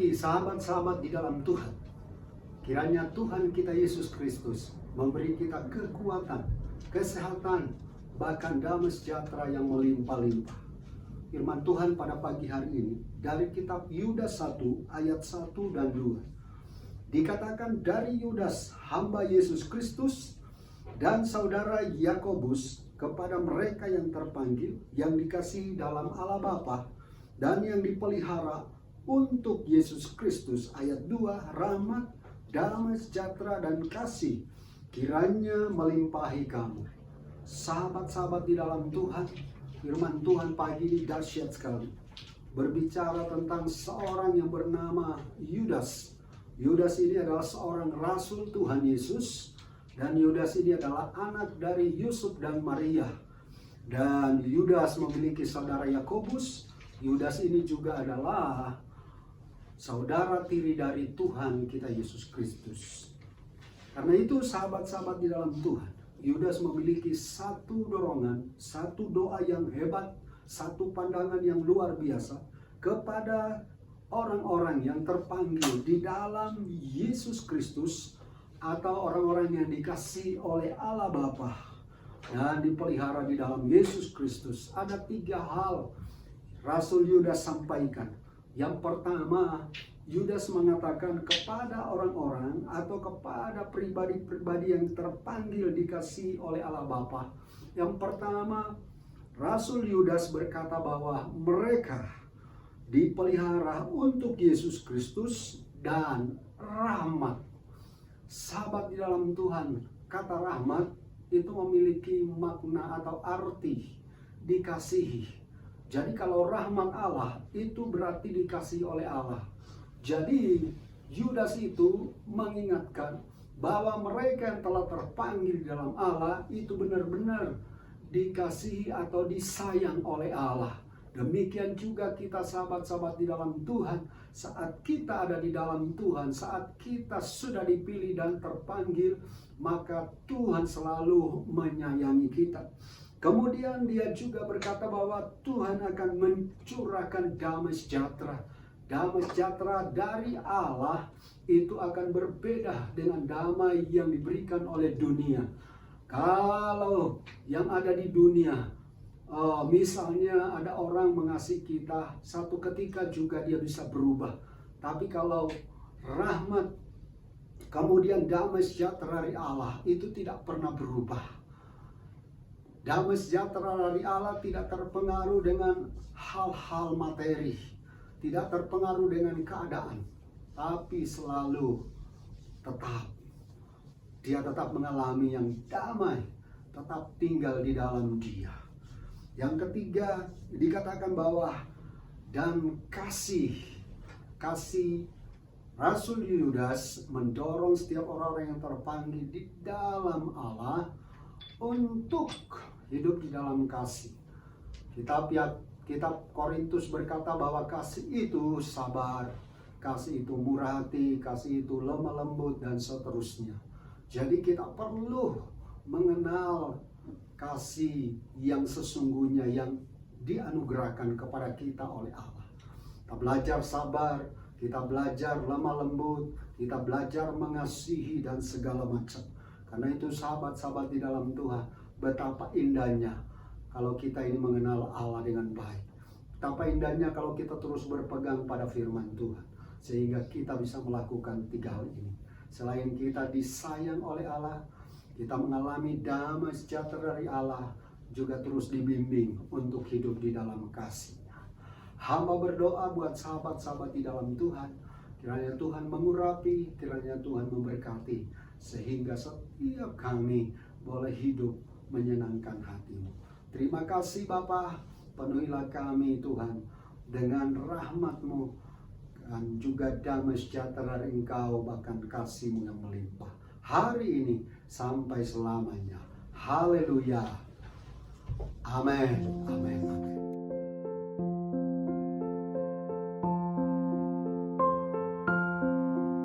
lagi sahabat-sahabat di dalam Tuhan. Kiranya Tuhan kita Yesus Kristus memberi kita kekuatan, kesehatan, bahkan damai sejahtera yang melimpah-limpah. Firman Tuhan pada pagi hari ini dari kitab Yudas 1 ayat 1 dan 2. Dikatakan dari Yudas hamba Yesus Kristus dan saudara Yakobus kepada mereka yang terpanggil, yang dikasihi dalam Allah Bapa dan yang dipelihara untuk Yesus Kristus. Ayat 2, rahmat, damai sejahtera dan kasih kiranya melimpahi kamu. Sahabat-sahabat di dalam Tuhan, firman Tuhan pagi ini dahsyat sekali. Berbicara tentang seorang yang bernama Yudas. Yudas ini adalah seorang rasul Tuhan Yesus. Dan Yudas ini adalah anak dari Yusuf dan Maria. Dan Yudas memiliki saudara Yakobus. Yudas ini juga adalah saudara tiri dari Tuhan kita Yesus Kristus. Karena itu sahabat-sahabat di dalam Tuhan, Yudas memiliki satu dorongan, satu doa yang hebat, satu pandangan yang luar biasa kepada orang-orang yang terpanggil di dalam Yesus Kristus, atau orang-orang yang dikasihi oleh Allah Bapa dan dipelihara di dalam Yesus Kristus. Ada 3 hal Rasul Yudas sampaikan. Yang pertama, Yudas mengatakan kepada orang-orang atau kepada pribadi-pribadi yang terpanggil dikasihi oleh Allah Bapa. Yang pertama, Rasul Yudas berkata bahwa mereka dipelihara untuk Yesus Kristus dan rahmat. Sahabat di dalam Tuhan, kata rahmat itu memiliki makna atau arti dikasihi. Jadi kalau rahmat Allah itu berarti dikasihi oleh Allah. Jadi Yudas itu mengingatkan bahwa mereka yang telah terpanggil di dalam Allah itu benar-benar dikasihi atau disayang oleh Allah. Demikian juga kita sahabat-sahabat di dalam Tuhan, saat kita ada di dalam Tuhan, saat kita sudah dipilih dan terpanggil, maka Tuhan selalu menyayangi kita. Kemudian dia juga berkata bahwa Tuhan akan mencurahkan damai sejahtera. Damai sejahtera dari Allah itu akan berbeda dengan damai yang diberikan oleh dunia. Kalau yang ada di dunia, misalnya ada orang mengasihi kita, satu ketika juga dia bisa berubah. Tapi kalau rahmat, kemudian damai sejahtera dari Allah itu tidak pernah berubah. Damai sejahtera dari Allah tidak terpengaruh dengan hal-hal materi, tidak terpengaruh dengan keadaan, tapi selalu dia tetap mengalami yang damai, tetap tinggal di dalam Dia. Yang ketiga, dikatakan bahwa dan kasih Rasul Yudas mendorong setiap orang-orang yang terpanggil di dalam Allah untuk hidup di dalam kasih. Kitab Korintus berkata bahwa kasih itu sabar, kasih itu murah hati, kasih itu lemah lembut, dan seterusnya. Jadi kita perlu mengenal kasih yang sesungguhnya yang dianugerahkan kepada kita oleh Allah. Kita belajar sabar, kita belajar lemah lembut, kita belajar mengasihi dan segala macam. Karena itu sahabat-sahabat di dalam Tuhan, betapa indahnya kalau kita ini mengenal Allah dengan baik. Betapa indahnya kalau kita terus berpegang pada firman Tuhan, sehingga kita bisa melakukan 3 hal ini. Selain kita disayang oleh Allah, kita mengalami damai sejahtera dari Allah, juga terus dibimbing untuk hidup di dalam kasih-Nya. Hamba berdoa buat sahabat-sahabat di dalam Tuhan, kiranya Tuhan mengurapi, kiranya Tuhan memberkati, sehingga setiap kami boleh hidup menyenangkan hati-Mu. Terima kasih Bapa, penuhilah kami Tuhan dengan rahmat-Mu, dan juga damai sejahtera dari Engkau, bahkan kasih-Mu yang melimpah. Hari ini sampai selamanya. Haleluya. Amin. Amin. Amin.